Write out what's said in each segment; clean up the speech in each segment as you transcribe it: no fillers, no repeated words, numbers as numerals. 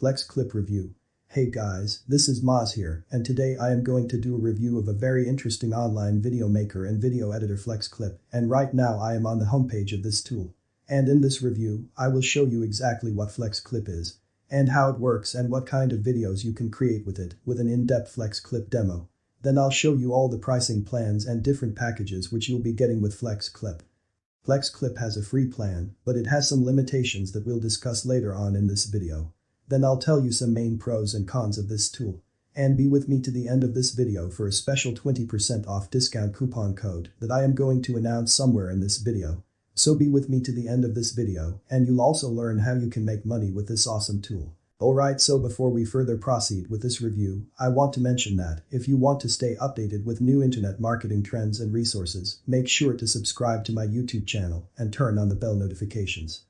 FlexClip Review. Hey guys, this is Moz here, and today I am going to do a review of a very interesting online video maker and video editor FlexClip, and right now I am on the homepage of this tool. And in this review, I will show you exactly what FlexClip is, and how it works and what kind of videos you can create with it, with an in-depth FlexClip demo. Then I'll show you all the pricing plans and different packages which you'll be getting with FlexClip. FlexClip has a free plan, but it has some limitations that we'll discuss later on in this video. Then I'll tell you some main pros and cons of this tool. And be with me to the end of this video for a special 20% off discount coupon code that I am going to announce somewhere in this video. So be with me to the end of this video, and you'll also learn how you can make money with this awesome tool. Alright, so before we further proceed with this review, I want to mention that if you want to stay updated with new internet marketing trends and resources, make sure to subscribe to my YouTube channel and turn on the bell notifications.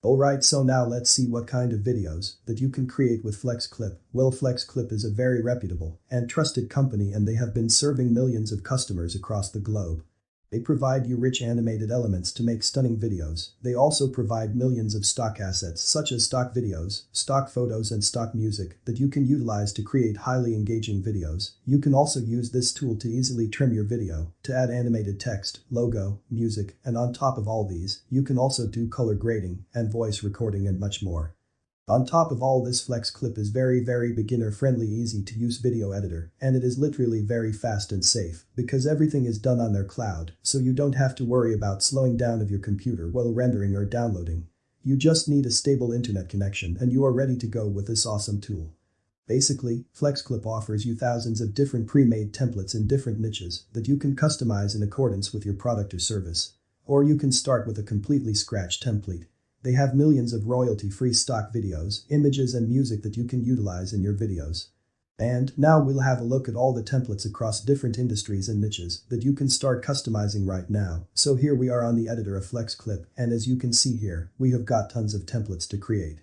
Alright, so now let's see what kind of videos that you can create with FlexClip. Well, FlexClip is a very reputable and trusted company, and they have been serving millions of customers across the globe. They provide you rich animated elements to make stunning videos. They also provide millions of stock assets such as stock videos, stock photos and stock music that you can utilize to create highly engaging videos. You can also use this tool to easily trim your video, to add animated text, logo, music, and on top of all these, you can also do color grading and voice recording and much more. On top of all this, FlexClip is very beginner-friendly, easy-to-use video editor, and it is literally very fast and safe, because everything is done on their cloud, so you don't have to worry about slowing down of your computer while rendering or downloading. You just need a stable internet connection and you are ready to go with this awesome tool. Basically, FlexClip offers you thousands of different pre-made templates in different niches that you can customize in accordance with your product or service. Or you can start with a completely scratch template. They have millions of royalty-free stock videos, images and music that you can utilize in your videos. And now we'll have a look at all the templates across different industries and niches that you can start customizing right now. So here we are on the editor of FlexClip, and as you can see here, we have got tons of templates to create.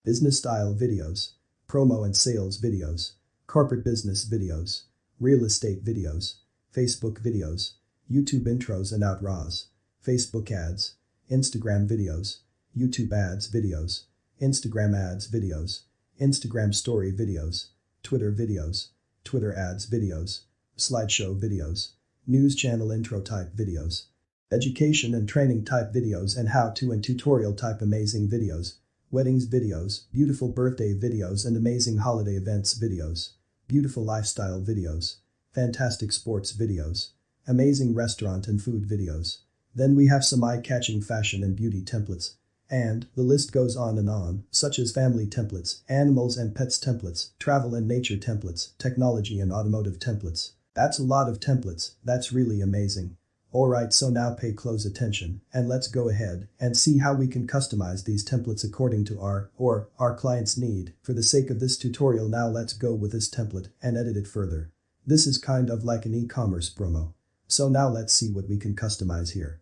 Business style videos, promo and sales videos, corporate business videos, real estate videos, Facebook videos, YouTube intros and outros, Facebook ads, Instagram videos, YouTube ads videos, Instagram ads videos, Instagram story videos, Twitter videos, Twitter ads videos, slideshow videos, news channel intro type videos, education and training type videos, and how-to and tutorial type amazing videos, weddings videos, beautiful birthday videos and amazing holiday events videos, beautiful lifestyle videos, fantastic sports videos, amazing restaurant and food videos. Then we have some eye-catching fashion and beauty templates. And the list goes on, such as family templates, animals and pets templates, travel and nature templates, technology and automotive templates. That's a lot of templates. That's really amazing. Alright, so now pay close attention, and let's go ahead and see how we can customize these templates according to our client's need. For the sake of this tutorial, now let's go with this template and edit it further. This is kind of like an e-commerce promo. So now let's see what we can customize here.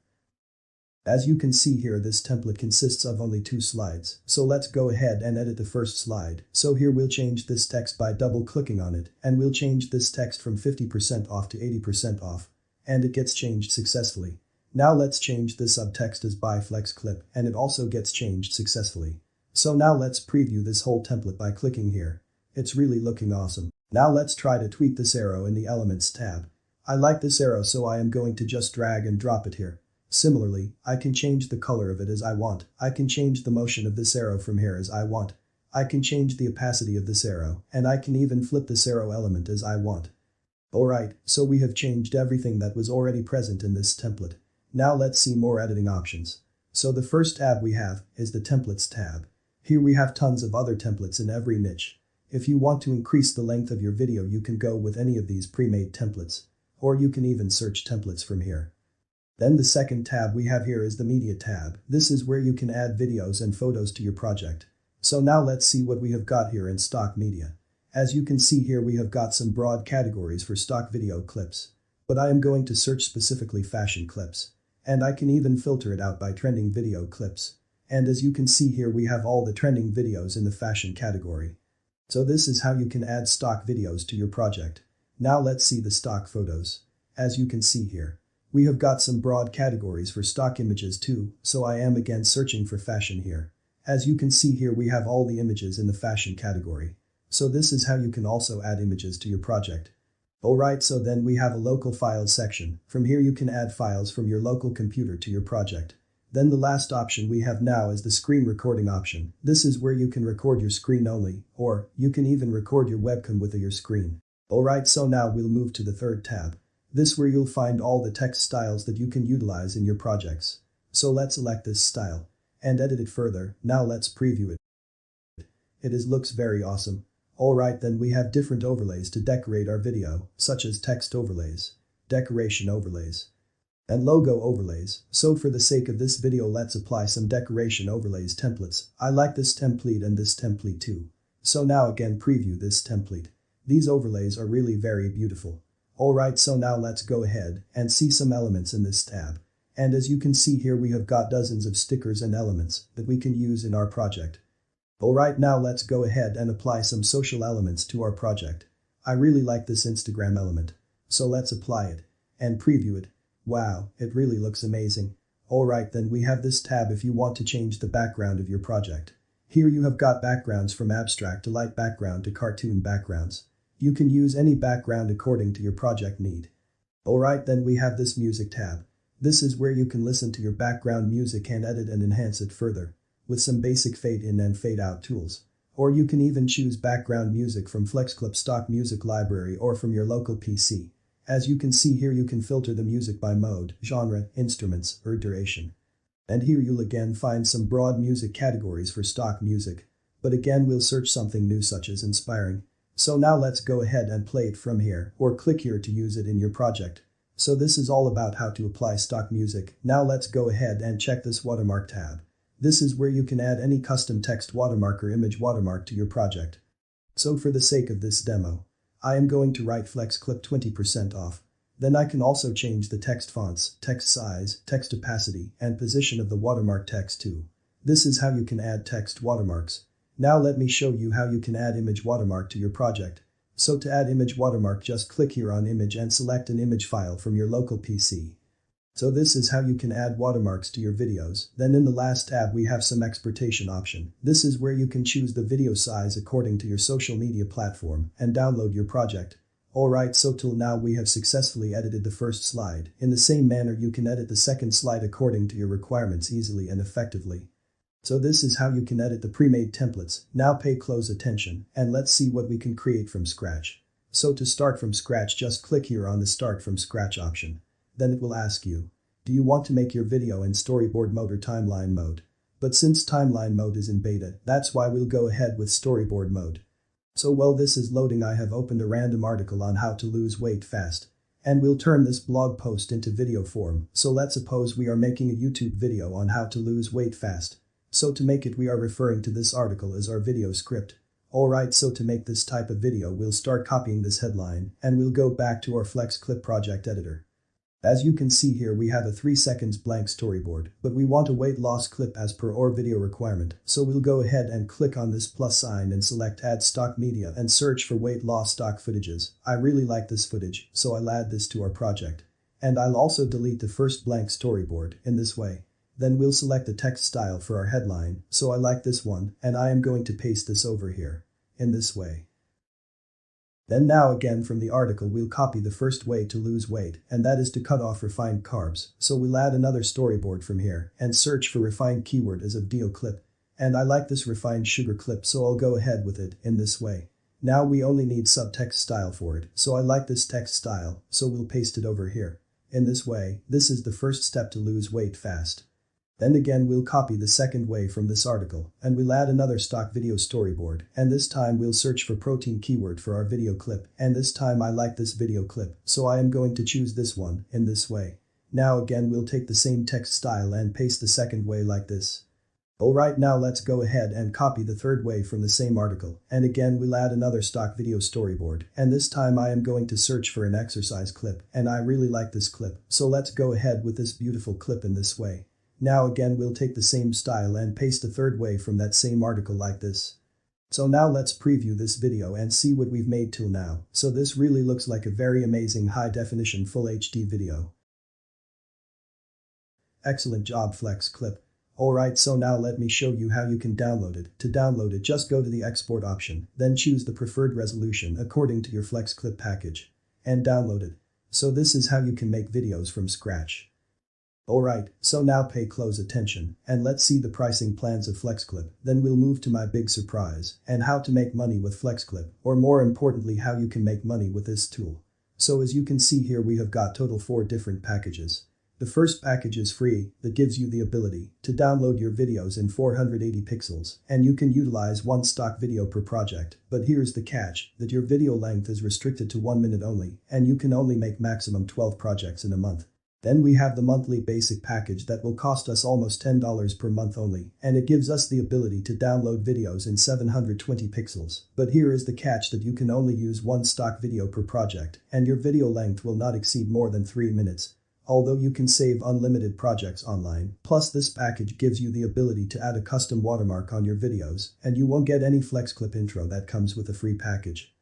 As you can see here, this template consists of only 2 slides, so let's go ahead and edit the first slide. So here we'll change this text by double-clicking on it, and we'll change this text from 50% off to 80% off, and it gets changed successfully. Now let's change the subtext as by FlexClip, and it also gets changed successfully. So now let's preview this whole template by clicking here. It's really looking awesome. Now let's try to tweak this arrow in the Elements tab. I like this arrow, so I am going to just drag and drop it here. Similarly, I can change the color of it as I want. I can change the motion of this arrow from here as I want. I can change the opacity of this arrow, and I can even flip this arrow element as I want. Alright, so we have changed everything that was already present in this template. Now let's see more editing options. So the first tab we have is the Templates tab. Here we have tons of other templates in every niche. If you want to increase the length of your video, you can go with any of these pre-made templates, or you can even search templates from here. Then the second tab we have here is the Media tab. This is where you can add videos and photos to your project. So now let's see what we have got here in stock media. As you can see here, we have got some broad categories for stock video clips. But I am going to search specifically fashion clips. And I can even filter it out by trending video clips. And as you can see here, we have all the trending videos in the fashion category. So this is how you can add stock videos to your project. Now let's see the stock photos. As you can see here, we have got some broad categories for stock images too, so I am again searching for fashion here. As you can see here, we have all the images in the fashion category. So this is how you can also add images to your project. Alright, so then we have a local files section. From here you can add files from your local computer to your project. Then the last option we have now is the screen recording option. This is where you can record your screen only, or you can even record your webcam with your screen. Alright, so now we'll move to the third tab. This where you'll find all the text styles that you can utilize in your projects. So let's select this style and edit it further. Now let's preview it. Looks very awesome. Alright, then we have different overlays to decorate our video, such as text overlays, decoration overlays, and logo overlays. So for the sake of this video, let's apply some decoration overlays templates. I like this template and this template too. So now again preview this template. These overlays are really very beautiful. Alright, so now let's go ahead and see some elements in this tab. And as you can see here, we have got dozens of stickers and elements that we can use in our project. Alright, now let's go ahead and apply some social elements to our project. I really like this Instagram element. So let's apply it and preview it. Wow, it really looks amazing. Alright, then we have this tab if you want to change the background of your project. Here you have got backgrounds from abstract to light background to cartoon backgrounds. You can use any background according to your project need. Alright, then we have this music tab. This is where you can listen to your background music and edit and enhance it further with some basic fade in and fade out tools. Or you can even choose background music from FlexClip stock music library or from your local PC. As you can see here, you can filter the music by mode, genre, instruments, or duration. And here you'll again find some broad music categories for stock music. But again, we'll search something new such as inspiring. So now let's go ahead and play it from here, or click here to use it in your project. So this is all about how to apply stock music. Now let's go ahead and check this watermark tab. This is where you can add any custom text watermark or image watermark to your project. So for the sake of this demo, I am going to write FlexClip 20% off. Then I can also change the text fonts, text size, text opacity, and position of the watermark text too. This is how you can add text watermarks. Now let me show you how you can add image watermark to your project. So to add image watermark, just click here on image and select an image file from your local PC. So this is how you can add watermarks to your videos. Then in the last tab we have some exportation option. This is where you can choose the video size according to your social media platform and download your project. Alright, so till now we have successfully edited the first slide. In the same manner you can edit the second slide according to your requirements easily and effectively. So this is how you can edit the pre-made templates. Now pay close attention and let's see what we can create from scratch. So to start from scratch, just click here on the start from scratch option. Then it will ask you, do you want to make your video in storyboard mode or timeline mode? But since timeline mode is in beta, that's why we'll go ahead with storyboard mode. So while this is loading, I have opened a random article on how to lose weight fast. And we'll turn this blog post into video form. So let's suppose we are making a YouTube video on how to lose weight fast. So to make it, we are referring to this article as our video script. Alright, so to make this type of video, we'll start copying this headline and we'll go back to our FlexClip project editor. As you can see here, we have a 3 seconds blank storyboard, but we want a weight loss clip as per our video requirement. So we'll go ahead and click on this plus sign and select add stock media and search for weight loss stock footages. I really like this footage, so I'll add this to our project. And I'll also delete the first blank storyboard in this way. Then we'll select the text style for our headline. So I like this one, and I am going to paste this over here in this way. Then now again from the article we'll copy the first way to lose weight, and that is to cut off refined carbs. So we'll add another storyboard from here and search for refined keyword as of deal clip. And I like this refined sugar clip, so I'll go ahead with it in this way. Now we only need subtext style for it, so I like this text style, so we'll paste it over here. In this way, this is the first step to lose weight fast. Then again we'll copy the second way from this article, and we'll add another stock video storyboard, and this time we'll search for protein keyword for our video clip, and this time I like this video clip, so I am going to choose this one, in this way. Now again we'll take the same text style and paste the second way like this. Alright, now let's go ahead and copy the third way from the same article, and again we'll add another stock video storyboard, and this time I am going to search for an exercise clip, and I really like this clip, so let's go ahead with this beautiful clip in this way. Now again we'll take the same style and paste the third way from that same article like this. So now let's preview this video and see what we've made till now. So this really looks like a very amazing high definition full HD video. Excellent job FlexClip. Alright, so now let me show you how you can download it. To download it, just go to the export option, then choose the preferred resolution according to your FlexClip package, and download it. So this is how you can make videos from scratch. Alright, so now pay close attention, and let's see the pricing plans of FlexClip. Then we'll move to my big surprise, and how to make money with FlexClip, or more importantly how you can make money with this tool. So as you can see here, we have got total 4 different packages. The first package is free, that gives you the ability to download your videos in 480 pixels, and you can utilize one stock video per project. But here's the catch, that your video length is restricted to 1 minute only, and you can only make maximum 12 projects in a month. Then we have the monthly basic package that will cost us almost $10 per month only, and it gives us the ability to download videos in 720 pixels. But here is the catch, that you can only use one stock video per project, and your video length will not exceed more than 3 minutes. Although you can save unlimited projects online. Plus this package gives you the ability to add a custom watermark on your videos, and you won't get any FlexClip intro that comes with a free package.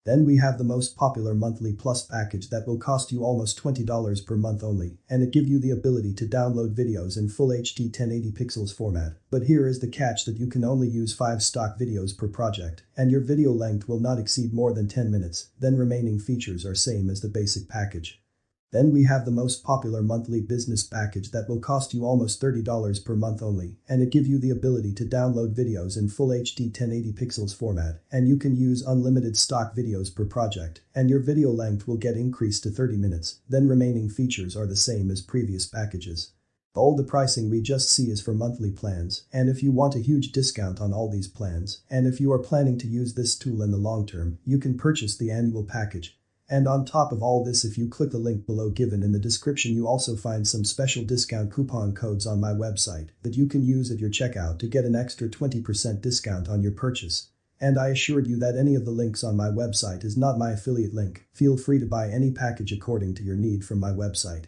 Then we have the most popular monthly plus package that will cost you almost $20 per month only, and it gives you the ability to download videos in full HD 1080 pixels format. But here is the catch, that you can only use 5 stock videos per project, and your video length will not exceed more than 10 minutes. Then remaining features are same as the basic package. Then we have the most popular monthly business package that will cost you almost $30 per month only, and it gives you the ability to download videos in full HD 1080 pixels format, and you can use unlimited stock videos per project, and your video length will get increased to 30 minutes. Then remaining features are the same as previous packages. All the pricing we just see is for monthly plans, and if you want a huge discount on all these plans, and if you are planning to use this tool in the long term, you can purchase the annual package. And on top of all this, if you click the link below given in the description, you also find some special discount coupon codes on my website that you can use at your checkout to get an extra 20% discount on your purchase. And I assured you that any of the links on my website is not my affiliate link. Feel free to buy any package according to your need from my website.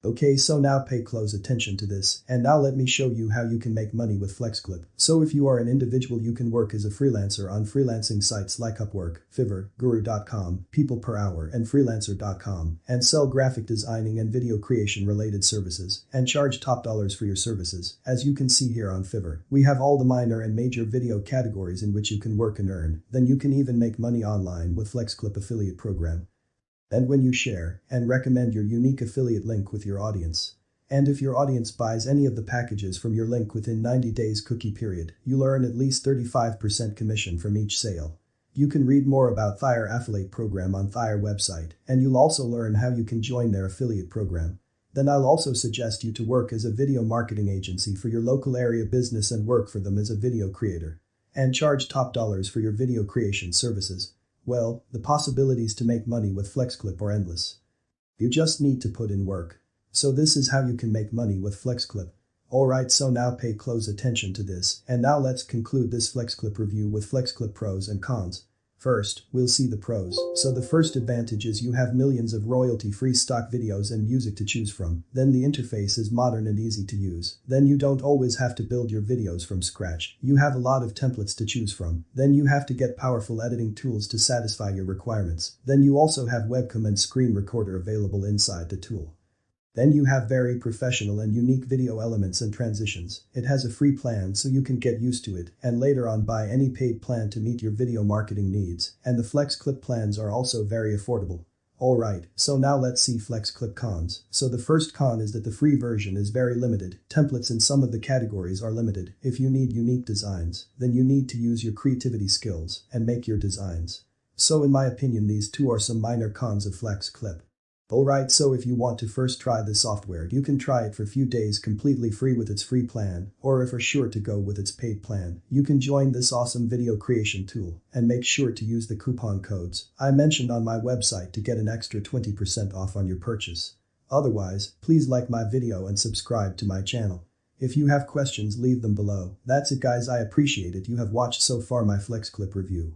Okay, so now pay close attention to this, and now let me show you how you can make money with FlexClip. So if you are an individual, you can work as a freelancer on freelancing sites like Upwork, Fiverr, Guru.com, People Per Hour, and Freelancer.com, and sell graphic designing and video creation related services, and charge top dollars for your services. As you can see here on Fiverr, we have all the minor and major video categories in which you can work and earn. Then you can even make money online with FlexClip affiliate program. And when you share and recommend your unique affiliate link with your audience. And if your audience buys any of the packages from your link within 90 days cookie period, you'll earn at least 35% commission from each sale. You can read more about Thyre affiliate program on Thyre website, and you'll also learn how you can join their affiliate program. Then I'll also suggest you to work as a video marketing agency for your local area business and work for them as a video creator. And charge top dollars for your video creation services. Well, the possibilities to make money with FlexClip are endless. You just need to put in work. So this is how you can make money with FlexClip. Alright, so now pay close attention to this, and now let's conclude this FlexClip review with FlexClip pros and cons. First, we'll see the pros. So the first advantage is you have millions of royalty-free stock videos and music to choose from. Then the interface is modern and easy to use. Then you don't always have to build your videos from scratch. You have a lot of templates to choose from. Then you have to get powerful editing tools to satisfy your requirements. Then you also have webcam and screen recorder available inside the tool. Then you have very professional and unique video elements and transitions. It has a free plan so you can get used to it, and later on buy any paid plan to meet your video marketing needs, and the FlexClip plans are also very affordable. Alright, so now let's see FlexClip cons. So the first con is that the free version is very limited. Templates in some of the categories are limited. If you need unique designs, then you need to use your creativity skills and make your designs. So in my opinion, these two are some minor cons of FlexClip. Alright, so if you want to first try the software, you can try it for a few days completely free with its free plan, or if you're sure to go with its paid plan, you can join this awesome video creation tool, and make sure to use the coupon codes I mentioned on my website to get an extra 20% off on your purchase. Otherwise, please like my video and subscribe to my channel. If you have questions, leave them below. That's it guys, I appreciate it you have watched so far my FlexClip review.